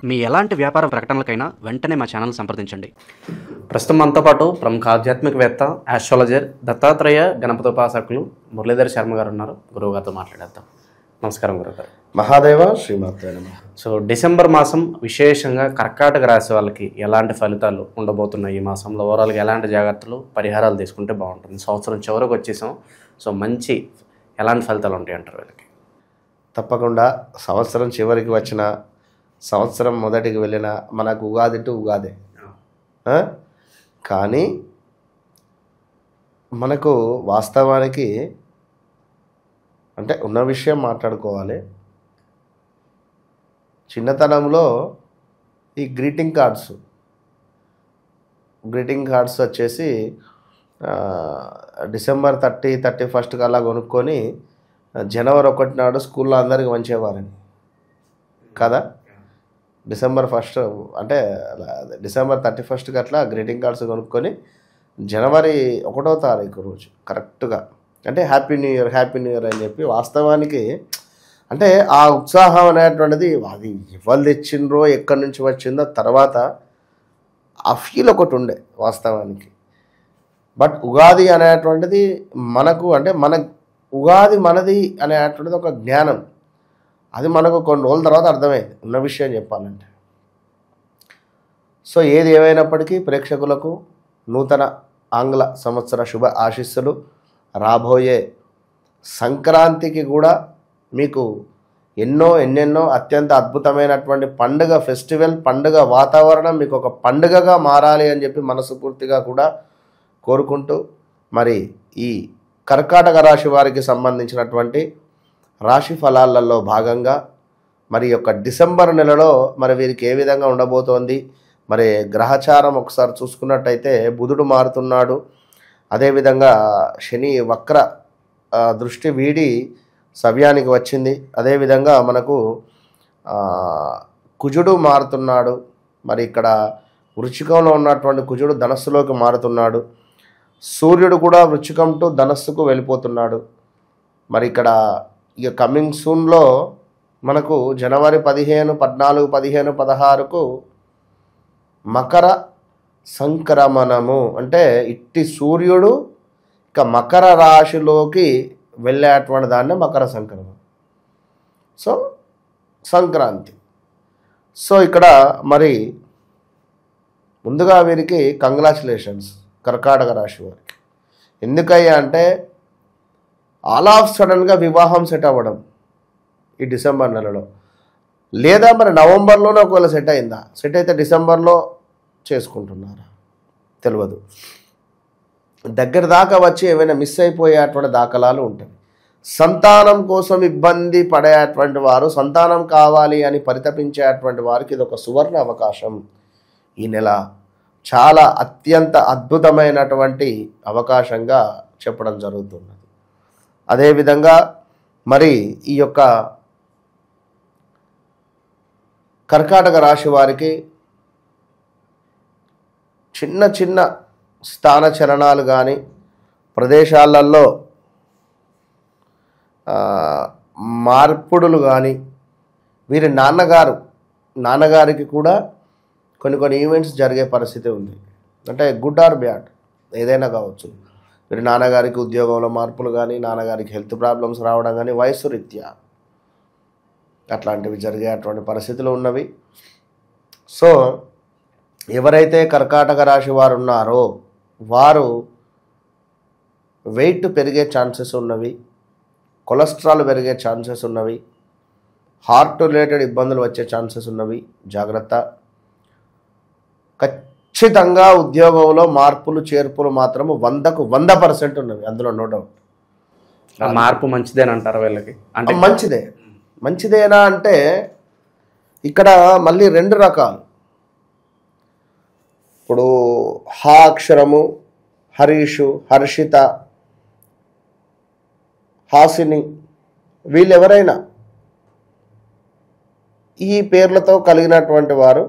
మీ ఎలాంటి వ్యాపార ప్రకటనలకైనా వెంటనే మా ఛానల్ సంప్రదించండి. ప్రస్తుతం మనతో పాటు ప్రముఖ ఆధ్యాత్మికవేత్త, ఆస్ట్రాలజర్, దత్తాత్రేయ గణపతోపాసకులు మురళీధర్ శర్మ గారు ఉన్నారు. గురువు గారితో మాట్లాడేద్దాం. నమస్కారం గురుగారు. మహాదేవ శ్రీమాత్రే నమః. సో డిసెంబర్ మాసం విశేషంగా కర్కాటక రాశి వాళ్ళకి ఎలాంటి ఫలితాలు ఉండబోతున్నాయి? ఈ మాసంలో ఓవరాల్గా ఎలాంటి జాగ్రత్తలు, పరిహారాలు తీసుకుంటే బాగుంటుంది? సంవత్సరం చివరకు వచ్చేసాం. సో మంచి ఎలాంటి ఫలితాలు ఉంటాయి అంటారు వీళ్ళకి? తప్పకుండా సంవత్సరం చివరికి వచ్చిన, సంవత్సరం మొదటికి వెళ్ళిన మనకు ఉగాది టు ఉగాదే. కానీ మనకు వాస్తవానికి అంటే ఉన్న విషయం మాట్లాడుకోవాలి. చిన్నతనంలో ఈ గ్రీటింగ్ కార్డ్స్ వచ్చేసి డిసెంబర్ 31 కల్లా కొనుక్కొని జనవరి 1 నాడు స్కూల్లో అందరికి పంచేవారని కదా. డిసెంబర్ 1 అంటే డిసెంబర్ 31కి అట్లా గ్రీటింగ్ కార్డ్స్ కొనుక్కొని జనవరి 1వ తారీఖు రోజు కరెక్ట్గా అంటే హ్యాపీ న్యూ ఇయర్ అని చెప్పి, వాస్తవానికి అంటే ఆ ఉత్సాహం అనేటువంటిది అది ఎవరు తెచ్చిండ్రో, ఎక్కడి నుంచి వచ్చిందో తర్వాత ఆ ఫీల్ ఒకటి ఉండే వాస్తవానికి. బట్ ఉగాది అనేటువంటిది మనకు అంటే ఉగాది మనది అనేటువంటిది ఒక జ్ఞానం. అది మనకు కొన్ని రోజుల తర్వాత అర్థమైంది, ఉన్న విషయం చెప్పాలంటే. సో ఏది ఏమైనప్పటికీ ప్రేక్షకులకు నూతన ఆంగ్ల సంవత్సర శుభ ఆశీస్సులు. రాబోయే సంక్రాంతికి కూడా మీకు ఎన్నెన్నో అత్యంత అద్భుతమైనటువంటి పండుగ వాతావరణం మీకు ఒక పండుగగా మారాలి అని చెప్పి మనస్ఫూర్తిగా కూడా కోరుకుంటూ, మరి ఈ కర్కాటక రాశి వారికి సంబంధించినటువంటి రాశి ఫలాలలో భాగంగా మరి యొక్క డిసెంబర్ నెలలో మరి వీరికి ఏ విధంగా ఉండబోతోంది, మరి గ్రహచారం ఒకసారి చూసుకున్నట్టయితే బుధుడు మారుతున్నాడు. అదేవిధంగా శని వక్ర దృష్టి వీడి సవ్యానికి వచ్చింది. అదేవిధంగా మనకు కుజుడు మారుతున్నాడు. మరి ఇక్కడ వృశ్చికంలో ఉన్నటువంటి కుజుడు ధనస్సులోకి మారుతున్నాడు. సూర్యుడు కూడా వృశ్చికం టు ధనస్సుకు వెళ్ళిపోతున్నాడు. మరి ఇక్కడ ఇక కమింగ్ సూన్లో మనకు జనవరి 15, 14, 15, 16కు మకర సంక్రమణము, అంటే ఇట్టి సూర్యుడు ఇక మకర రాశిలోకి వెళ్ళేటువంటి దాన్ని మకర సంక్రమణం. సో సంక్రాంతి. సో ఇక్కడ మరి ముందుగా వీరికి కంగ్రాచులేషన్స్ కర్కాటక రాశి వారికి. ఎందుకయ్యా అంటే ఆల్ ఆఫ్ సడన్గా వివాహం సెట్ అవ్వడం ఈ డిసెంబర్ నెలలో, లేదా మరి నవంబర్లోనే ఒకవేళ సెట్ అయిందా, సెట్ అయితే డిసెంబర్లో చేసుకుంటున్నారా తెలియదు. దగ్గర దాకా వచ్చి ఏమైనా మిస్ అయిపోయేటువంటి దాఖలాలు ఉంటాయి. సంతానం కోసం ఇబ్బంది పడేటువంటి వారు, సంతానం కావాలి అని పరితపించేటువంటి వారికి ఇది ఒక సువర్ణ అవకాశం. ఈ నెల చాలా అత్యంత అద్భుతమైనటువంటి అవకాశంగా చెప్పడం జరుగుతున్నది. అదేవిధంగా మరి ఈ యొక్క కర్కాటక రాశి వారికి చిన్న స్థాన చలనాలు కానీ, ప్రదేశాలలో మార్పుడులు కానీ, వీరి నాన్నగారికి కూడా కొన్ని ఈవెంట్స్ జరిగే పరిస్థితి ఉంది. అంటే గుడ్ ఆర్ బ్యాడ్ ఏదైనా కావచ్చు. వీరి నాన్నగారికి ఉద్యోగంలో మార్పులు కానీ, నాన్నగారికి హెల్త్ ప్రాబ్లమ్స్ రావడం కానీ, వయస్సు రీత్యా అట్లాంటివి జరిగేటువంటి పరిస్థితులు ఉన్నవి. సో ఎవరైతే కర్కాటక రాశి వారు ఉన్నారో వారు వెయిట్ పెరిగే ఛాన్సెస్ ఉన్నవి, కొలెస్ట్రాల్ పెరిగే ఛాన్సెస్ ఉన్నవి, హార్ట్ రిలేటెడ్ ఇబ్బందులు వచ్చే ఛాన్సెస్ ఉన్నవి. జాగ్రత్త. ఖచ్చితంగా ఉద్యోగంలో మార్పులు చేర్పులు మాత్రము 100కు 100% ఉన్నవి, అందులో నో డౌట్. మార్పు మంచిదేనంటారు వీళ్ళకి? అంటే మంచిదేనా అంటే ఇక్కడ మళ్ళీ 2 రకాలు. ఇప్పుడు హా అక్షరము, హరీషు, హర్షిత, హాసిని వీళ్ళెవరైనా ఈ పేర్లతో కలిగినటువంటి వారు,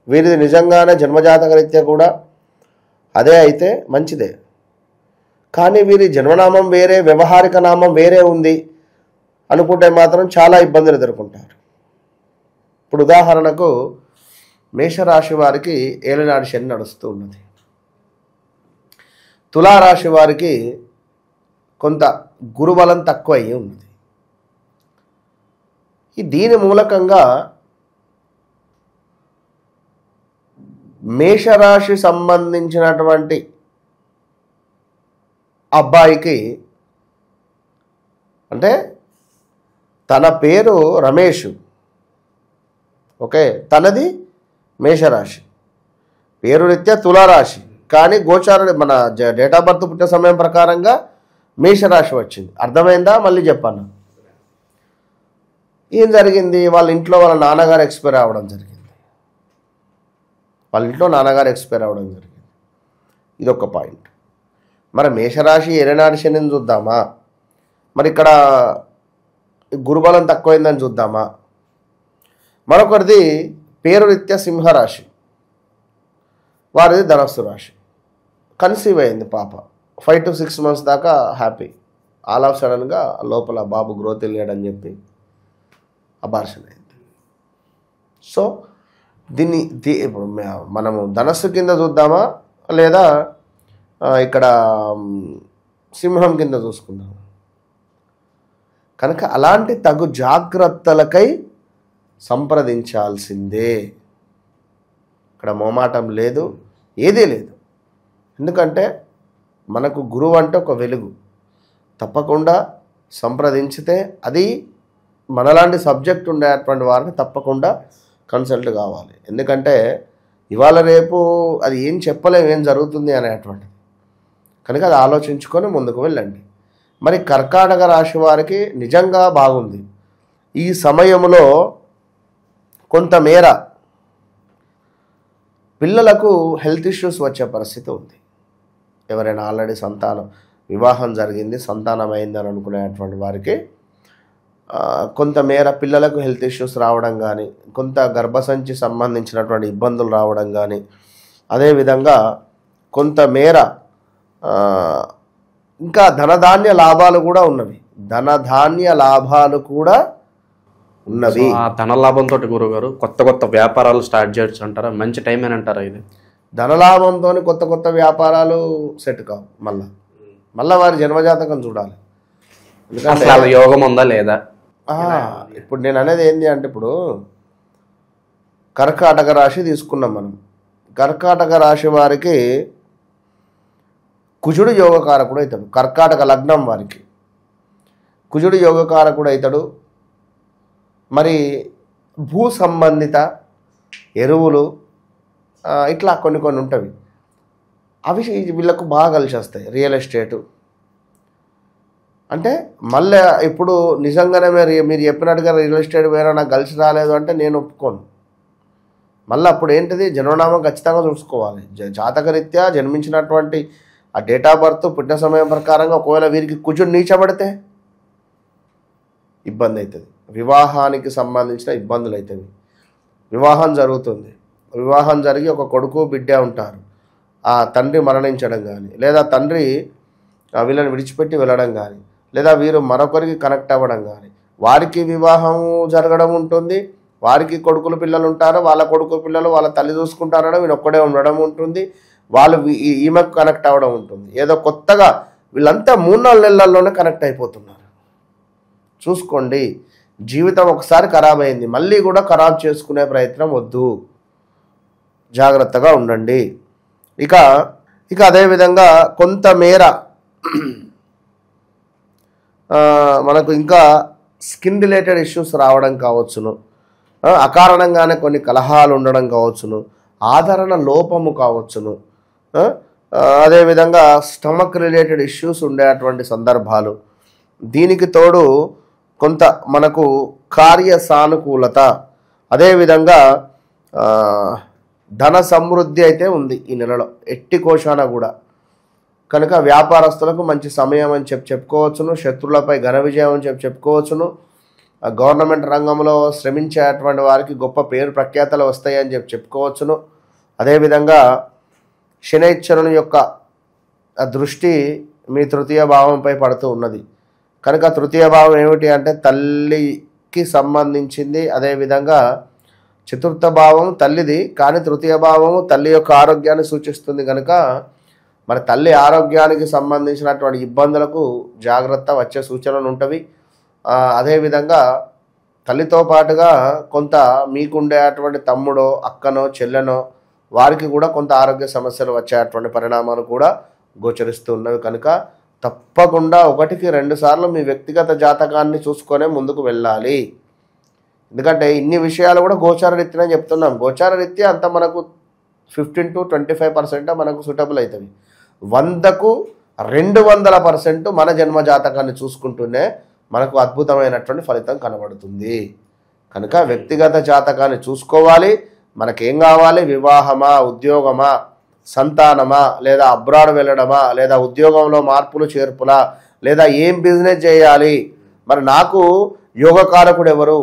వీరిది నిజంగానే జన్మజాతక రీత్యా కూడా అదే అయితే మంచిదే. కానీ వీరి జన్మనామం వేరే, వ్యవహారిక నామం వేరే ఉంది అనుకుంటే మాత్రం చాలా ఇబ్బందులు ఎదుర్కొంటారు. ఇప్పుడు ఉదాహరణకు మేషరాశి వారికి ఏలినాటి శని నడుస్తూ ఉన్నది. తులారాశి వారికి కొంత గురుబలం తక్కువ అయ్యి ఉన్నది. దీని మూలకంగా మేషరాశి సంబంధించినటువంటి అబ్బాయికి, అంటే తన పేరు రమేష్, ఓకే, తనది మేషరాశి, పేరు రీత్యా తులారాశి, కానీ గోచార మన డేట్ ఆఫ్ బర్త్ పుట్టిన సమయం ప్రకారంగా మేషరాశి వచ్చింది. అర్థమైందా? మళ్ళీ చెప్పాను. ఏం జరిగింది? వాళ్ళ ఇంట్లో వాళ్ళ నాన్నగారు ఎక్స్పైర్ అవ్వడం జరిగింది. వాళ్ళ ఇంట్లో నాన్నగారు ఎక్స్పైర్ అవ్వడం జరిగింది. ఇదొక పాయింట్. మరి మేషరాశి ఏలినాటి శనిని చూద్దామా? మరి ఇక్కడ గురుబలం తక్కువైందని చూద్దామా? మరొకరిది పేరు రీత్యా సింహరాశి, వారిది ధనస్సు రాశి. కన్సీవ్ అయింది పాప, 5 to 6 months దాకా హ్యాపీ. ఆల్ ఆఫ్ సడన్గా లోపల బాబు గ్రోత్ వెళ్ళాడని చెప్పి అబార్షన్ అయింది. సో దీన్ని ఇప్పుడు మనము ధనస్సు కింద చూద్దామా లేదా ఇక్కడ సింహం కింద చూసుకుందాం? కనుక అలాంటి తగు జాగ్రత్తలకై సంప్రదించాల్సిందే. ఇక్కడ మోమాటం లేదు, ఏదీ లేదు. ఎందుకంటే మనకు గురువు అంటే ఒక వెలుగు. తప్పకుండా సంప్రదించితే, అది మనలాంటి సబ్జెక్ట్ ఉండేటువంటి వారిని తప్పకుండా కన్సల్ట్ కావాలి. ఎందుకంటే ఇవాళ రేపు అది ఏం చెప్పలేము, ఏం జరుగుతుంది అనేటువంటిది. కనుక అది ఆలోచించుకొని ముందుకు వెళ్ళండి. మరి కర్కాటక రాశి వారికి నిజంగా బాగుంది. ఈ సమయంలో కొంతమేర పిల్లలకు హెల్త్ ఇష్యూస్ వచ్చే పరిస్థితి ఉంది. ఎవరైనా ఆల్రెడీ వివాహం జరిగింది, సంతానం అయిందని అనుకునేటువంటి వారికి కొంతమేర పిల్లలకు హెల్త్ ఇష్యూస్ రావడం కానీ, కొంత గర్భసంచి సంబంధించినటువంటి ఇబ్బందులు రావడం కానీ, అదేవిధంగా కొంతమేర ఇంకా ధనధాన్య లాభాలు కూడా ఉన్నవి. ధనధాన్య లాభాలు కూడా ఉన్నవి. ఆ ధన లాభంతో గురుగారు కొత్త కొత్త వ్యాపారాలు స్టార్ట్ చేయొచ్చు అంటారా? మంచి టైం అని అంటారా? ఇది ధనలాభంతో కొత్త కొత్త వ్యాపారాలు సెట్ కావు. మళ్ళా వారి జన్మజాతకం చూడాలి. ఎందుకంటే యోగం ఉందా లేదా? ఇప్పుడు నేను అనేది ఏంటి అంటే, ఇప్పుడు కర్కాటక రాశి తీసుకున్నాం మనం. కర్కాటక రాశి వారికి కుజుడు యోగకారకుడు అవుతాడు. కర్కాటక లగ్నం వారికి కుజుడు యోగకారకుడు అవుతాడు. మరి భూ సంబంధిత ఎరువులు ఇట్లా కొన్ని ఉంటవి. అవి వీళ్ళకు బాగా కలిసి వస్తాయి. రియల్ ఎస్టేటు అంటే మళ్ళీ ఇప్పుడు నిజంగానే మీరు చెప్పినట్టుగా రియల్ ఎస్టేట్ వేరే నాకు కలిసి రాలేదు అంటే నేను ఒప్పుకోను. మళ్ళీ అప్పుడు ఏంటిది, జన్మనామం ఖచ్చితంగా చూసుకోవాలి. జాతకరీత్యా జన్మించినటువంటి ఆ డేట్ ఆఫ్ బర్త్ పుట్టిన సమయం ప్రకారంగా ఒకవేళ వీరికి కుజుడు నీచబడితే ఇబ్బంది అవుతుంది. వివాహానికి సంబంధించిన ఇబ్బందులు అవుతాయి. వివాహం జరుగుతుంది, వివాహం జరిగి ఒక కొడుకు బిడ్డ ఉంటారు. ఆ తండ్రి మరణించడం కానీ, లేదా తండ్రి వీళ్ళని విడిచిపెట్టి వెళ్ళడం కానీ, లేదా వీరు మరొకరికి కనెక్ట్ అవ్వడం కానీ, వారికి వివాహం జరగడం ఉంటుంది. వారికి కొడుకులు పిల్లలు ఉంటారు, వాళ్ళ కొడుకు పిల్లలు వాళ్ళ తల్లి చూసుకుంటారడం, వీళ్ళు ఒక్కడే ఉండడం ఉంటుంది. వాళ్ళు ఈమెకు కనెక్ట్ అవ్వడం ఉంటుంది. ఏదో కొత్తగా వీళ్ళంతా 3-4 నెలల్లోనే కనెక్ట్ అయిపోతున్నారు. చూసుకోండి, జీవితం ఒకసారి ఖరాబ్ అయింది, మళ్ళీ కూడా ఖరాబ్ చేసుకునే ప్రయత్నం వద్దు. జాగ్రత్తగా ఉండండి. ఇక అదేవిధంగా కొంతమేర మనకు ఇంకా స్కిన్ రిలేటెడ్ ఇష్యూస్ రావడం కావచ్చును, అకారణంగానే కొన్ని కలహాలు ఉండడం కావచ్చును, ఆదరణ లోపము కావచ్చును, అదేవిధంగా స్టమక్ రిలేటెడ్ ఇష్యూస్ ఉండేటువంటి సందర్భాలు. దీనికి తోడు కొంత మనకు కార్య సానుకూలత, అదేవిధంగా ధన సమృద్ధి అయితే ఉంది ఈ నెలలో ఎట్టి కోశాన కూడా. కనుక వ్యాపారస్తులకు మంచి సమయం అని చెప్పుకోవచ్చును. శత్రులపై ఘన విజయం అని చెప్పుకోవచ్చును. గవర్నమెంట్ రంగంలో శ్రమించేటువంటి వారికి గొప్ప పేరు ప్రఖ్యాతలు వస్తాయని చెప్పుకోవచ్చును. అదేవిధంగా శనైశ్వరుని యొక్క దృష్టి మీ తృతీయ భావంపై పడుతూ ఉన్నది. కనుక తృతీయ భావం ఏమిటి అంటే తల్లికి సంబంధించింది, అదేవిధంగా చతుర్థ భావం తల్లిది, కానీ తృతీయ భావము తల్లి యొక్క ఆరోగ్యాన్ని సూచిస్తుంది కనుక మరి తల్లి ఆరోగ్యానికి సంబంధించినటువంటి ఇబ్బందులకు జాగ్రత్త వచ్చే సూచనలు ఉంటవి. అదేవిధంగా తల్లితో పాటుగా కొంత మీకుండే అటువంటి తమ్ముడో అక్కనో చెల్లెనో వారికి కూడా కొంత ఆరోగ్య సమస్యలు వచ్చేటువంటి పరిణామాలు కూడా గోచరిస్తూ ఉన్నవి కనుక తప్పకుండా 1-2 సార్లు మీ వ్యక్తిగత జాతకాన్ని చూసుకొనే ముందుకు వెళ్ళాలి. ఎందుకంటే ఇన్ని విషయాలు కూడా గోచార రీత్యానే చెప్తున్నాం. గోచార రీత్యా అంత మనకు 15 to 25% మనకు సూటబుల్ అవుతుంది. 100కు 200% మన జన్మ జాతకాన్ని చూసుకుంటూనే మనకు అద్భుతమైనటువంటి ఫలితం కనబడుతుంది. కనుక వ్యక్తిగత జాతకాన్ని చూసుకోవాలి. మనకేం కావాలి? వివాహమా, ఉద్యోగమా, సంతానమా, లేదా అబ్రాడ్ వెళ్ళడమా, లేదా ఉద్యోగంలో మార్పులు చేర్పులా, లేదా ఏం బిజినెస్ చేయాలి, మరి నాకు యోగకారకుడు ఎవరు,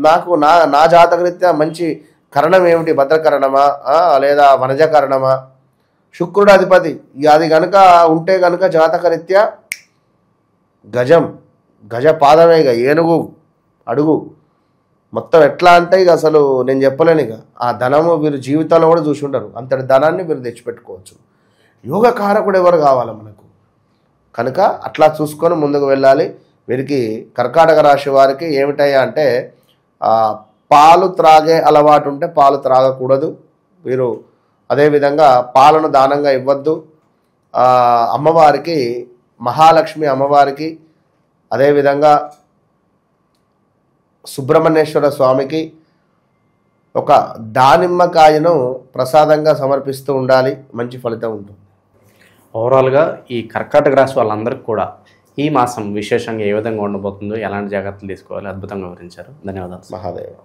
నాకు నా జాతకరీత్యా మంచి కరణం ఏమిటి, భద్రకరణమా లేదా వనజకరణమా, శుక్రుడు అధిపతి అది కనుక ఉంటే కనుక జాతకరీత్యా గజ పాదమే, ఇక ఏనుగు అడుగు మొత్తం ఎట్లా అంటే ఇక అసలు నేను చెప్పలేను. ఇక ఆ ధనము మీరు జీవితంలో కూడా చూసి ఉంటారు. అంతటి ధనాన్ని మీరు తెచ్చిపెట్టుకోవచ్చు. యోగకారకుడు ఎవరు కావాలి మనకు, కనుక అట్లా చూసుకొని ముందుకు వెళ్ళాలి. వీరికి కర్కాటక రాశి వారికి ఏమిటయ్యా అంటే పాలు త్రాగే అలవాటు ఉంటే పాలు త్రాగకూడదు వీరు. అదేవిధంగా పాలను దానంగా ఇవ్వద్దు. అమ్మవారికి, మహాలక్ష్మి అమ్మవారికి, అదేవిధంగా సుబ్రహ్మణ్యేశ్వర స్వామికి ఒక దానిమ్మకాయను ప్రసాదంగా సమర్పిస్తూ ఉండాలి. మంచి ఫలితం ఉంటుంది. ఓవరాల్గా ఈ కర్కాటక రాశి వాళ్ళందరికీ కూడా ఈ మాసం విశేషంగా ఏ విధంగా ఉండబోతుందో, ఎలాంటి జాగ్రత్తలు తీసుకోవాలి అద్భుతంగా వివరించారు. ధన్యవాదాలు. మహాదేవ.